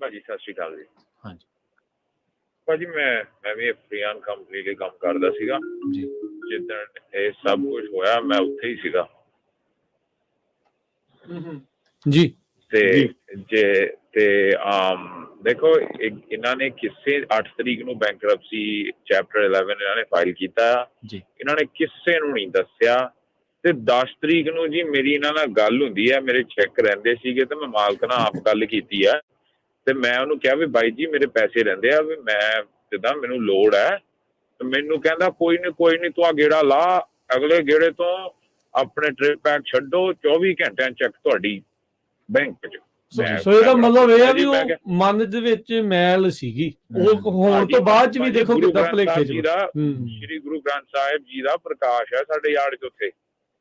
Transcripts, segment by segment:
ਭਾਜੀ ਸਤਿ ਸ਼੍ਰੀ ਅਕਾਲ ਜੀ। ਹਾਂਜੀ ਭਾਜੀ ਮੈਂ ਵੀ ਫਰੀਆਨ ਕੰਪਨੀ ਲਈ ਕੰਮ ਕਰਦਾ ਸੀਗਾ। ਜੀ ਜਿੱਦਣ ਇਹ ਸਭ ਕੁਝ ਹੋਇਆ ਮੈਂ ਉੱਥੇ ਹੀ ਸੀਗਾ। ਜੀ ਤੇ ਦੇਖੋ ਇਹਨਾਂ ਨੇ ਕਿਸੇ 8 ਤਰੀਕ ਨੂੰ ਬੈਂਕਰਪਸੀ ਚੈਪਟਰ 11 ਇਹਨਾਂ ਨੇ ਫਾਈਲ ਕੀਤਾ। ਜੀ ਇਹਨਾਂ ਨੇ ਕਿਸੇ ਨੂੰ ਨਹੀਂ ਦੱਸਿਆ ਤੇ 10 ਤਰੀਕ ਨੂੰ ਜੀ ਮੇਰੀ ਇਹਨਾਂ ਨਾਲ ਗੱਲ ਹੁੰਦੀ ਹੈ। ਮੇਰੇ ਚੈੱਕ ਰਹਿੰਦੇ ਸੀਗੇ ਤੇ ਮੈਂ ਮਾਲਕ ਨਾਲ ਆਪ ਗੱਲ ਕੀਤੀ ਆ ਤੇ ਮੈਂ ਉਹਨੂੰ ਕਿਹਾ ਵੀ ਬਾਈ ਜੀ ਮੇਰੇ ਪੈਸੇ ਰਹਿੰਦੇ ਆ ਵੀ ਮੈਂ ਜਿੱਦਾਂ ਮੈਨੂੰ ਲੋੜ ਹੈ। ਤੇ ਮੈਨੂੰ ਕਹਿੰਦਾ ਕੋਈ ਨਹੀਂ ਤੂੰ ਆ ਗੇੜਾ ਲਾ, ਅਗਲੇ ਗੇੜੇ ਤੋਂ ਆਪਣੇ ਟ੍ਰਿਪ ਪੈਕ ਛੱਡੋ, 24 ਘੰਟਿਆਂ ਚੈੱਕ ਤੁਹਾਡੀ ਬੈਂਕ 'ਚ। ਸੋ ਇਹਦਾ ਮਤਲਬ ਇਹ ਆ ਵੀ ਉਹ ਮਨ ਦੇ ਵਿੱਚ ਮੈਲ ਸੀਗੀ, ਉਹ ਹੋਣ ਤੋਂ ਬਾਅਦ ਚ ਵੀ ਦੇਖੋ ਕਿੱਦਾਂ ਭੁਲੇਖੇ ਚ ਦਾ ਸ਼੍ਰੀ ਗੁਰੂ ਗ੍ਰੰਥ ਸਾਹਿਬ ਜੀ ਦਾ ਪ੍ਰਕਾਸ਼ ਹੈ ਸਾਡੇ ਯਾਰ ਚ ਉੱਥੇ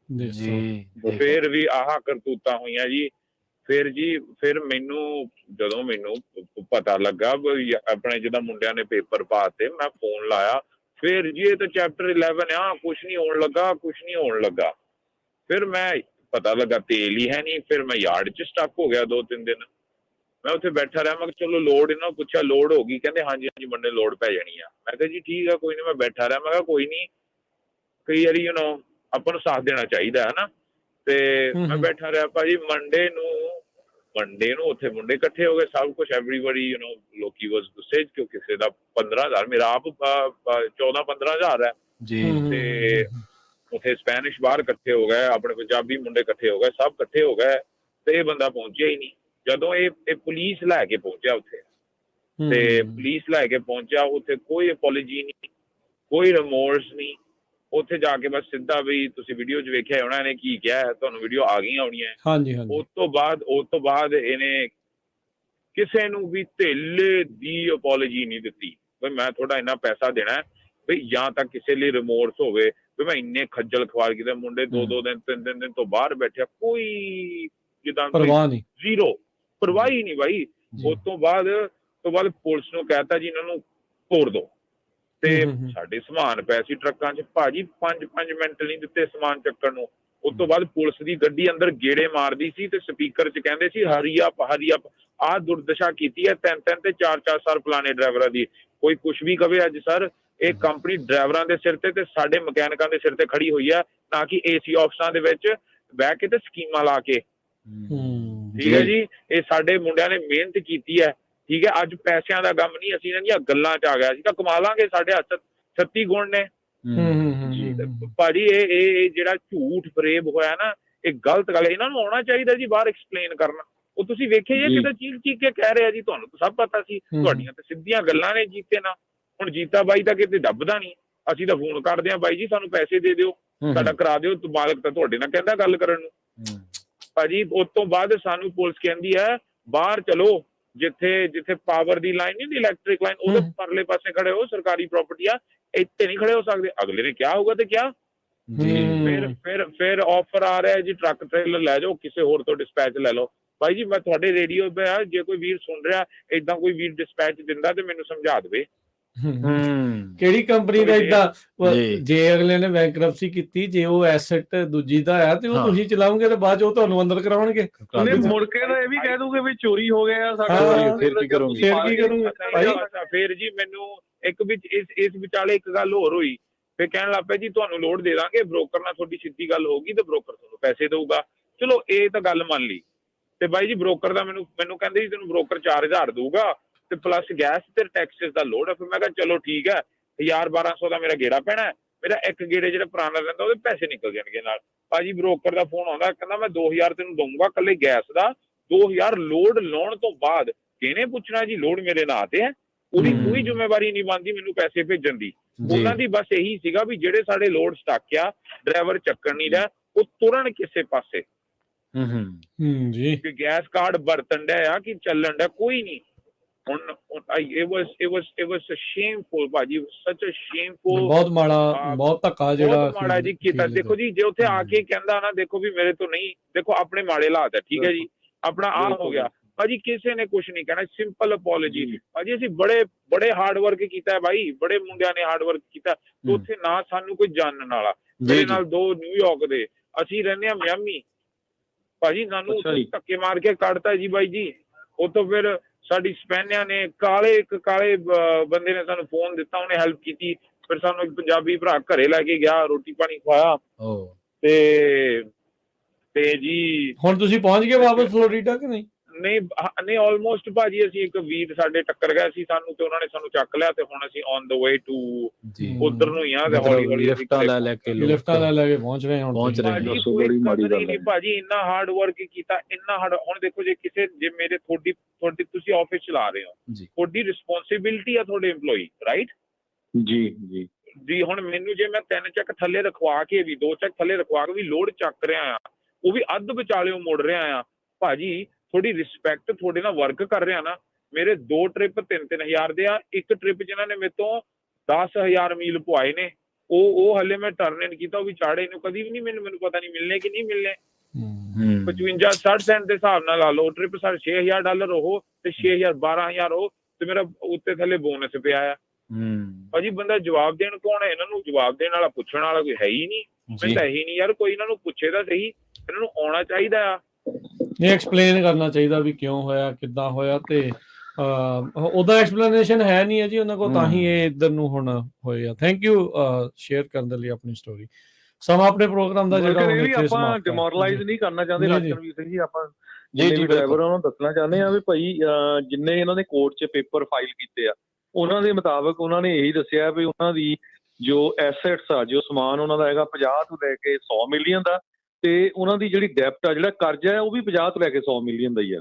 ਜੀ। ਫਿਰ ਵੀ ਆਹ ਕਰਤੂਤਾਂ ਹੋਈਆਂ ਜੀ। ਫਿਰ ਮੈਨੂੰ ਜਦੋਂ ਮੈਨੂੰ ਪਤਾ ਲੱਗਾ ਆਪਣੇ ਜਿੱਦਾਂ ਮੁੰਡਿਆਂ ਨੇ ਪੇਪਰ ਪਾਤੇ, ਮੈਂ ਫੋਨ ਲਾਇਆ। ਫਿਰ ਜੀ ਇਹ ਤਾਂ ਚੈਪਟਰ 11 ਆ, ਕੁਛ ਨਹੀਂ ਹੋਣ ਲੱਗਾ। ਫਿਰ ਮੈਂ ਪਤਾ ਲੱਗਾ ਤੇਲ ਹੀ ਹੈ ਨਹੀਂ। ਫਿਰ ਮੈਂ ਯਾਰਡ 'ਚ ਸਟਕ ਹੋ ਗਿਆ 2-3 ਦਿਨ। ਮੈਂ ਉੱਥੇ ਬੈਠਾ ਰਿਹਾ। ਮੈਂ ਕਿਹਾ ਚਲੋ ਲੋੜ, ਇਹਨਾਂ ਨੂੰ ਪੁੱਛਿਆ ਲੋੜ ਹੋ ਗਈ, ਕਹਿੰਦੇ ਹਾਂਜੀ ਮੰਡੇ ਲੋੜ ਪੈ ਜਾਣੀ ਆ। ਮੈਂ ਕਿਹਾ ਜੀ ਠੀਕ ਆ ਕੋਈ ਨਹੀਂ। ਮੈਂ ਬੈਠਾ ਰਿਹਾ। ਮੈਂ ਕਿਹਾ ਕੋਈ ਨਹੀਂ, ਕਈ ਵਾਰੀ ਆਪਾਂ ਨੂੰ ਸਾਥ ਦੇਣਾ ਚਾਹੀਦਾ ਹੈ ਨਾ। ਤੇ ਮੈਂ ਬੈਠਾ ਰਿਹਾ ਭਾਜੀ। ਮੰਡੇ ਨੂੰ ਉੱਥੇ ਮੁੰਡੇ ਇਕੱਠੇ ਹੋ ਗਏ, ਸਭ ਕੁਛ ਐਵਰੀਬਡੀ ਲੋਕੀ ਵਾਸ ਗੁੱਸੇ ਕਿਉਂ ਕਿਸੇ ਦਾ 15,000, ਮੇਰਾ ਆਪ 14-15,000 ਹੈ ਜੀ। ਤੇ ਉੱਥੇ ਸਪੈਨਿਸ਼ ਬਾਹਰ ਇਕੱਠੇ ਹੋ ਗਏ, ਆਪਣੇ ਪੰਜਾਬੀ ਮੁੰਡੇ ਇਕੱਠੇ ਹੋ ਗਏ, ਸਭ ਇਕੱਠੇ ਹੋ ਗਏ ਤੇ ਇਹ ਬੰਦਾ ਪਹੁੰਚਿਆ ਹੀ ਨਹੀਂ। ਜਦੋਂ ਇਹ ਪੁਲਿਸ ਲੈ ਕੇ ਪਹੁੰਚਿਆ ਉੱਥੇ, ਤੇ ਪੁਲਿਸ ਲੈ ਕੇ ਪਹੁੰਚਿਆ ਉੱਥੇ ਕੋਈ ਅਪੋਲੋਜੀ ਨਹੀਂ, ਕੋਈ ਰਿਮੋਰਸ ਨਹੀਂ। ਉੱਥੇ ਜਾ ਕੇ ਬਸ ਸਿੱਧਾ ਵੀ ਤੁਸੀਂ ਵੀਡੀਓ 'ਚ ਵੇਖਿਆ ਹੋਣਾ ਇਹਨੇ ਕੀ ਕਿਹਾ, ਤੁਹਾਨੂੰ ਵੀਡੀਓ ਆ ਗਈਆਂ ਹੋਣੀਆਂ। ਹਾਂਜੀ। ਉਸ ਤੋਂ ਬਾਅਦ ਇਹਨੇ ਕਿਸੇ ਨੂੰ ਵੀ ਧੇਲੇ ਦੀ ਅਪੋਲੋਜੀ ਨਹੀਂ ਦਿੱਤੀ ਵੀ ਮੈਂ ਤੁਹਾਡਾ ਇੰਨਾ ਪੈਸਾ ਦੇਣਾ ਵੀ, ਜਾਂ ਤਾਂ ਕਿਸੇ ਲਈ ਰਿਮੋਰਸ ਹੋਵੇ ਵੀ ਮੈਂ ਇੰਨੇ ਖੱਜਲ ਖਵਾਰ ਕੀਤੇ। ਮੁੰਡੇ 2-2 ਦਿਨ 3-3 ਦਿਨ ਤੋਂ ਬਾਹਰ ਬੈਠਿਆ, ਕੋਈ ਜਿੱਦਾਂ ਜ਼ੀਰੋ ਪਰਵਾਹ ਹੀ ਨਹੀਂ ਬਾਈ। ਉਸ ਤੋਂ ਬਾਅਦ ਪੁਲਿਸ ਨੂੰ ਕਹਿਤਾ ਜੀ ਇਹਨਾਂ ਨੂੰ ਤੋੜ ਦੋ। ਤੇ ਸਾਡੇ ਸਮਾਨ ਪਏ ਸੀ ਟਰੱਕਾਂ 'ਚ ਭਾਜੀ, 5 ਮਿੰਟ ਨਹੀਂ ਦਿੱਤੇ ਸਮਾਨ ਚੱਕਣ ਨੂੰ। ਉਸ ਤੋਂ ਬਾਅਦ ਪੁਲਿਸ ਦੀ ਗੱਡੀ ਅੰਦਰ ਗੇੜੇ ਮਾਰਦੀ ਸੀ ਤੇ ਸਪੀਕਰ 'ਚ ਕਹਿੰਦੇ ਸੀ ਹਰੀ ਅਪ। ਆਹ ਦੁਰਦਸ਼ਾ ਕੀਤੀ ਹੈ 3-3 ਤੇ 4-4 ਸਾਲ ਪੁਰਾਣੇ ਡਰਾਈਵਰਾਂ ਦੀ। ਕੋਈ ਕੁਛ ਵੀ ਕਵੇ ਅੱਜ ਸਰ, ਇਹ ਕੰਪਨੀ ਡਰਾਈਵਰਾਂ ਦੇ ਸਿਰ ਤੇ ਸਾਡੇ ਮਕੈਨਿਕਾਂ ਦੇ ਸਿਰ ਤੇ ਖੜੀ ਹੋਈ ਹੈ, ਨਾ ਕਿ ਏਸੀ ਆਫਿਸਾਂ ਦੇ ਵਿੱਚ ਬਹਿ ਕੇ ਤੇ ਸਕੀਮਾਂ ਲਾ ਕੇ। ਠੀਕ ਹੈ ਜੀ, ਇਹ ਸਾਡੇ ਮੁੰਡਿਆਂ ਨੇ ਮਿਹਨਤ ਕੀਤੀ ਹੈ। ਠੀਕ ਹੈ, ਅੱਜ ਪੈਸਿਆਂ ਦਾ ਗਮ ਨਹੀਂ, ਅਸੀਂ ਇਹਨਾਂ ਦੀਆਂ ਗੱਲਾਂ 'ਚ ਆ ਗਿਆ। ਅਸੀਂ ਤਾਂ ਕਮਾ ਲਾਂਗੇ, ਸਾਡੇ ਹੱਥ 36 ਗੁਣ ਨੇ ਭਾਜੀ। ਇਹ ਜਿਹੜਾ ਝੂਠ ਫਰੇਬ ਹੋਇਆ ਨਾ, ਇਹ ਗਲਤ ਗੱਲ ਹੈ। ਇਹਨਾਂ ਨੂੰ ਆਉਣਾ ਚਾਹੀਦਾ ਜੀ ਬਾਹਰ ਐਕਸਪਲੇਨ ਕਰਨਾ। ਉਹ ਤੁਸੀਂ ਵੇਖਿਆ ਜੀ ਕਿਤੇ ਚੀਕ ਕੇ ਕਹਿ ਰਿਹਾ ਜੀ, ਤੁਹਾਨੂੰ ਤਾਂ ਸਭ ਪਤਾ ਸੀ, ਤੁਹਾਡੀਆਂ ਤਾਂ ਸਿੱਧੀਆਂ ਗੱਲਾਂ ਨੇ ਜੀਤੇ ਨਾਲ। ਹੁਣ ਜੀਤਾ ਬਾਈ ਤਾਂ ਕਿਤੇ ਦੱਬਦਾ ਨਹੀਂ। ਅਸੀਂ ਤਾਂ ਫੋਨ ਕਰਦੇ ਹਾਂ ਬਾਈ ਜੀ ਸਾਨੂੰ ਪੈਸੇ ਦੇ ਦਿਓ, ਸਾਡਾ ਕਰਾ ਦਿਓ। ਮਾਲਕ ਤਾਂ ਤੁਹਾਡੇ ਨਾਲ ਕਹਿੰਦਾ ਗੱਲ ਕਰਨ ਨੂੰ ਭਾਜੀ। ਉਸ ਤੋਂ ਬਾਅਦ ਸਾਨੂੰ ਪੁਲਿਸ ਕਹਿੰਦੀ ਹੈ ਬਾਹਰ ਚਲੋ, ਜਿੱਥੇ ਪਾਵਰ ਦੀ ਲਾਈਨ ਨਹੀਂ, ਇਲੈਕਟ੍ਰਿਕ ਲਾਈਨ, ਉਹਦੇ ਪਰਲੇ ਪਾਸੇ ਖੜੇ ਹੋ, ਸਰਕਾਰੀ ਪ੍ਰਾਪਰਟੀ ਆ, ਇੱਥੇ ਨਹੀਂ ਖੜੇ ਹੋ ਸਕਦੇ। ਅਗਲੇ ਨੇ ਕਿਹਾ ਹੋਊਗਾ ਤੇ ਕਿਹਾ। ਫਿਰ ਆਫਰ ਆ ਰਿਹਾ ਜੀ ਟਰੱਕ ਟ੍ਰੇਲਰ ਲੈ ਜਾਓ, ਕਿਸੇ ਹੋਰ ਤੋਂ ਡਿਸਪੈਚ ਲੈ ਲਓ। ਭਾਈ ਜੀ ਮੈਂ ਤੁਹਾਡੇ ਰੇਡੀਓ 'ਤੇ ਆ, ਜੇ ਕੋਈ ਵੀਰ ਸੁਣ ਰਿਹਾ ਏਦਾਂ ਕੋਈ ਵੀਰ ਡਿਸਪੈਚ ਦਿੰਦਾ ਤੇ ਮੈਨੂੰ ਸਮਝਾ ਦੇਵੇ ਕਿਹੜੀ ਕੰਪਨੀ ਦਾ। ਏਦਾਂ ਜੇ ਅਗਲੇ ਨੇ ਬੈਂਕਰਪਸੀ ਕੀਤੀ, ਜੇ ਉਹ ਐਸੈਟ ਦੂਜੀ ਦਾ ਆ ਤੇ ਉਹ ਤੁਸੀਂ ਚਲਾਓਗੇ ਤੇ ਬਾਅਦ 'ਚ ਉਹ ਤੁਹਾਨੂੰ ਅੰਦਰ ਕਰਾਉਣਗੇ। ਮੁੜ ਕੇ ਤਾਂ ਇਹ ਵੀ ਕਹਿ ਦੂਗੇ ਵੀ ਚੋਰੀ ਹੋ ਗਿਆ ਸਾਡਾ, ਫਿਰ ਕੀ ਕਰੂੰਗੇ ਫਿਰ ਜੀ ਮੈਨੂੰ ਇਸ ਵਿਚਾਲੇ ਇੱਕ ਗੱਲ ਹੋਰ ਹੋਈ। ਫਿਰ ਕਹਿਣ ਲੱਗ ਪਿਆ ਜੀ ਤੁਹਾਨੂੰ ਲੋਡ ਦੇ ਦਾਂਗੇ, ਬ੍ਰੋਕਰ ਨਾਲ ਤੁਹਾਡੀ ਸਿੱਧੀ ਗੱਲ ਹੋਊਗੀ ਤੇ ਬ੍ਰੋਕਰ ਤੁਹਾਨੂੰ ਪੈਸੇ ਦਊਗਾ। ਚਲੋ ਇਹ ਤਾਂ ਗੱਲ ਮੰਨ ਲਈ। ਤੇ ਬਾਈ ਜੀ ਬ੍ਰੋਕਰ ਦਾ ਮੈਨੂੰ ਕਹਿੰਦੇ ਜੀ ਤੈਨੂੰ ਬ੍ਰੋਕਰ 4000 ਦਊਗਾ ਤੇ ਪਲੱਸ ਗੈਸ ਤੇ ਟੈਕਸਿਸ ਦਾ ਲੋਡ ਹੈ। ਫਿਰ ਮੈਂ ਕਿਹਾ ਚਲੋ ਠੀਕ ਹੈ, 1000-1200 ਦਾ ਮੇਰਾ ਗੇੜਾ ਪੈਣਾ। ਮੇਰਾ ਇੱਕ ਗੇੜੇ ਜਿਹੜਾ ਪੁਰਾਣਾ ਰਹਿੰਦਾ ਉਹਦੇ ਪੈਸੇ ਨਿਕਲ ਜਾਣਗੇ ਨਾਲ। ਭਾਜੀ ਬ੍ਰੋਕਰ ਦਾ ਫੋਨ ਆਉਂਦਾ, ਕਹਿੰਦਾ ਮੈਂ 2000 ਤੈਨੂੰ ਦਊਂਗਾ ਇਕੱਲੇ ਗੈਸ ਦਾ। 2000 ਲੋਡ ਲਾਉਣ ਤੋਂ ਬਾਅਦ ਕਿਹਨੇ ਪੁੱਛਣਾ ਜੀ ਲੋਡ ਮੇਰੇ ਨਾਂ ਤੇ ਹੈ, ਉਹਦੀ ਕੋਈ ਜ਼ਿੰਮੇਵਾਰੀ ਨਹੀਂ ਬਣਦੀ ਮੈਨੂੰ ਪੈਸੇ ਭੇਜਣ ਦੀ। ਉਹਨਾਂ ਦੀ ਬਸ ਇਹੀ ਸੀਗਾ ਵੀ ਜਿਹੜੇ ਸਾਡੇ ਲੋਡ ਸਟਕ ਆ, ਡਰਾਈਵਰ ਚੱਕਣ ਨਹੀਂ ਰਿਹਾ, ਉਹ ਤੁਰਨ ਕਿਸੇ ਪਾਸੇ ਕਿ ਗੈਸ ਕਾਰਡ ਵਰਤਣ ਡਿਆ ਕਿ ਚੱਲਣ ਡਿਆ, ਕੋਈ ਨਹੀਂ। it was a shameful ਭਾਜੀ, such a shameful, ਬਹੁਤ ਧੱਕਾ ਜਿਹੜਾ ਮਾੜਾ ਜੀ ਕੀਤਾ। ਦੇਖੋ ਜੀ ਜੇ ਉੱਥੇ ਆ ਕੇ ਕਹਿੰਦਾ ਨਾ, ਦੇਖੋ ਵੀ ਮੇਰੇ ਤੋਂ ਨਹੀਂ, ਦੇਖੋ ਆਪਣੇ ਮਾੜੇ ਹਾਲਾਤ ਹੈ, ਠੀਕ ਹੈ ਜੀ, ਆਪਣਾ ਆਹ ਹੋ ਗਿਆ ਭਾਜੀ, ਕਿਸੇ ਨੇ ਕੁਛ ਨਹੀਂ ਕਹਿਣਾ। ਸਿੰਪਲ ਅਪੋਲੋਜੀ ਭਾਜੀ। ਅਸੀਂ ਬੜੇ ਹਾਰਡ ਵਰਕ ਕੀਤਾ ਬਾਈ, ਬੜੇ ਮੁੰਡਿਆਂ ਨੇ ਹਾਰਡ ਵਰਕ ਕੀਤਾ। ਉੱਥੇ ਨਾ ਸਾਨੂੰ ਕੋਈ ਜਾਣਨ ਵਾਲਾ, ਮੇਰੇ ਨਾਲ 2 ਨਿਊਯਾਰਕ ਦੇ, ਅਸੀਂ ਰਹਿੰਦੇ ਹਾਂ ਮਿਆਮੀ ਭਾਜੀ, ਸਾਨੂੰ ਧੱਕੇ ਮਾਰ ਕੇ ਕੱਢਤਾ ਜੀ ਬਾਈ ਜੀ। ਉਹ ਤੋਂ ਫਿਰ ਸਾਡੀ ਸਪੈਨਿਆਂ ਨੇ ਇੱਕ ਕਾਲੇ ਬੰਦੇ ਨੇ ਸਾਨੂੰ ਫੋਨ ਦਿੱਤਾ, ਉਹਨੇ ਹੈਲਪ ਕੀਤੀ। ਫਿਰ ਸਾਨੂੰ ਇੱਕ ਪੰਜਾਬੀ ਭਰਾ ਘਰੇ ਲੈ ਕੇ ਗਿਆ, ਰੋਟੀ ਪਾਣੀ ਖਵਾਇਆ। ਤੇ ਜੀ ਹੁਣ ਤੁਸੀਂ ਪਹੁੰਚ ਗਏ ਵਾਪਸ ਫਲੋਰੀਡਾ ਕਿ ਨਹੀਂ? ਨਹੀਂ ਆਲਮੋਸਟ ਭਾਜੀ। ਅਸੀਂ ਇੱਕ ਵੀਰ ਸਾਡੇ ਟੱਕਰ ਗਏ ਸੀ ਸਾਨੂੰ, ਤੇ ਉਹਨਾਂ ਨੇ ਸਾਨੂੰ ਚੱਕ ਲਿਆ, ਤੇ ਹੁਣ ਅਸੀਂ ਔਨ ਦ ਵੇ ਟੂ ਉਧਰ ਨੂੰ ਹੀ ਆ। ਤੇ ਹੌਲੀ ਹੌਲੀ ਲਿਫਟਾਂ ਲੈ ਕੇ ਪਹੁੰਚ ਰਹੇ ਹਾਂ। ਕੋਈ ਕਦਰ ਹੀ ਨਹੀਂ ਭਾਜੀ, ਇੰਨਾ ਹਾਰਡ ਵਰਕ ਕੀਤਾ, ਇੰਨਾ ਹਾਰਡ। ਹੁਣ ਦੇਖੋ ਜੇ ਮੇਰੇ ਤੁਹਾਡੀ ਤੁਸੀਂ ਆਫਿਸ ਚਲਾ ਰਹੇ ਹੋ, ਤੁਹਾਡੀ ਰਿਸਪੌਂਸਿਬਿਲਿਟੀ ਆ ਤੁਹਾਡੇ EMPLOYEE, ਰਾਈਟ ਜੀ। ਹੁਣ ਮੈਨੂੰ ਜੇ ਮੈਂ 3 ਚੱਕ ਥੱਲੇ ਰਖਵਾ ਕੇ ਵੀ 2 ਚੱਕ ਥੱਲੇ ਰਖਵਾ ਕੇ ਵੀ ਲੋਡ ਚੱਕ ਰਿਹਾ ਆ, ਉਹ ਵੀ ਅੱਧ ਵਿਚਾਲਿਓ ਮੁੜ ਰਿਹਾ ਆ ਭਾਜੀ, ਥੋੜੀ ਰਿਸਪੈਕਟ ਤੁਹਾਡੇ ਨਾਲ ਵਰਕ ਕਰ ਰਿਹਾ ਨਾ। ਮੇਰੇ 2 ਟ੍ਰਿਪ 3-3000 ਦੇ ਆ। ਇੱਕ ਟ੍ਰਿਪ ਜਿਨ੍ਹਾਂ ਨੇ ਮੇਰੇ ਤੋਂ 10,000 ਮੀਲ ਪਵਾਏ ਨੇ, ਉਹ ਹਲੇ ਮੈਂ ਟਰਨ ਇਨ ਕੀਤਾ, ਉਹ ਵੀ ਚਾੜੇ ਨੂੰ ਕਦੀ ਵੀ ਨਹੀਂ। ਮੈਨੂੰ ਪਤਾ ਨਹੀਂ ਮਿਲਣੇ ਕਿ ਨਹੀਂ ਮਿਲਣੇ। 55-60 ਸੈਂਟ ਦੇ ਹਿਸਾਬ ਨਾਲ ਲਾ ਲਓ। ਟ੍ਰਿਪ $6,000 ਉਹ ਤੇ 6,000-12,000 ਉਹ, ਤੇ ਮੇਰਾ ਉੱਤੇ ਥੱਲੇ ਬੋਨਸ ਪਿਆ ਆ ਭਾਜੀ। ਬੰਦਾ ਜਵਾਬ ਦੇਣ ਕੌਣ ਹੈ? ਇਹਨਾਂ ਨੂੰ ਜਵਾਬ ਦੇਣ ਵਾਲਾ, ਪੁੱਛਣ ਵਾਲਾ ਕੋਈ ਹੈ ਹੀ ਨਹੀਂ। ਮੈਨੂੰ ਤਾਂ ਇਹੀ ਨਹੀਂ ਯਾਰ, ਕੋਈ ਇਹਨਾਂ ਨੂੰ ਪੁੱਛੇ ਤਾਂ ਸਹੀ। ਇਹਨਾਂ ਨੂੰ ਆਉਣਾ ਚਾਹੀਦਾ ਆ, ਇਹ ਐਕਸਪਲੇਨ ਕਰਨਾ ਚਾਹੀਦਾ ਵੀ ਕਿਉਂ ਹੋਇਆ, ਕਿੱਦਾਂ ਹੋਇਆ। ਤੇ ਉਹਦਾ ਐਕਸਪਲੇਨੇਸ਼ਨ ਹੈ ਨਹੀਂ ਹੈ ਜੀ ਉਹਨਾਂ ਕੋਲ, ਤਾਂ ਹੀ ਇਹ ਇੱਧਰ ਨੂੰ ਹੁਣ ਹੋਏ ਆ। ਥੈਂਕ ਯੂ ਸ਼ੇਅਰ ਕਰਨ ਦੇ ਲਈ ਆਪਣੀ ਸਟੋਰੀ। ਸਮਾਂ ਆਪਣੇ ਪ੍ਰੋਗਰਾਮ ਦਾ ਜਿਹੜਾ ਆਪਾਂ ਡਿਮੋਰਲਾਈਜ਼ ਨਹੀਂ ਕਰਨਾ ਚਾਹੁੰਦੇ ਲਖਨਵੀਰ ਸਿੰਘ ਜੀ। ਆਪਾਂ ਜਿੰਨੇ ਵੀ ਡਰਾਈਵਰ ਉਹਨਾਂ ਨੂੰ ਦੱਸਣਾ ਚਾਹੁੰਦੇ ਆ ਵੀ ਭਾਈ ਜਿੰਨੇ ਇਹਨਾਂ ਨੇ ਕੋਰਟ 'ਚ ਪੇਪਰ ਫਾਈਲ ਕੀਤੇ ਆ, ਉਹਨਾਂ ਦੇ ਮੁਤਾਬਕ ਉਹਨਾਂ ਨੇ ਇਹੀ ਦੱਸਿਆ ਵੀ ਉਹਨਾਂ ਦੀ ਜੋ ਐਸੈਟਸ ਆ, ਜੋ ਸਮਾਨ ਉਹਨਾਂ ਦਾ ਹੈਗਾ 50 ਤੋਂ ਲੈ ਕੇ 100 ਮਿਲੀਅਨ ਦਾ, ਤੇ ਉਹਨਾਂ ਦੀ ਜਿਹੜੀ ਡੈਪਟ ਆ, ਜਿਹੜਾ ਕਰਜ਼ਾ ਹੈ, ਉਹ ਵੀ 50 ਤੋਂ ਲੈ ਕੇ 100 ਮਿਲੀਅਨ ਦਾ ਹੀ ਆ।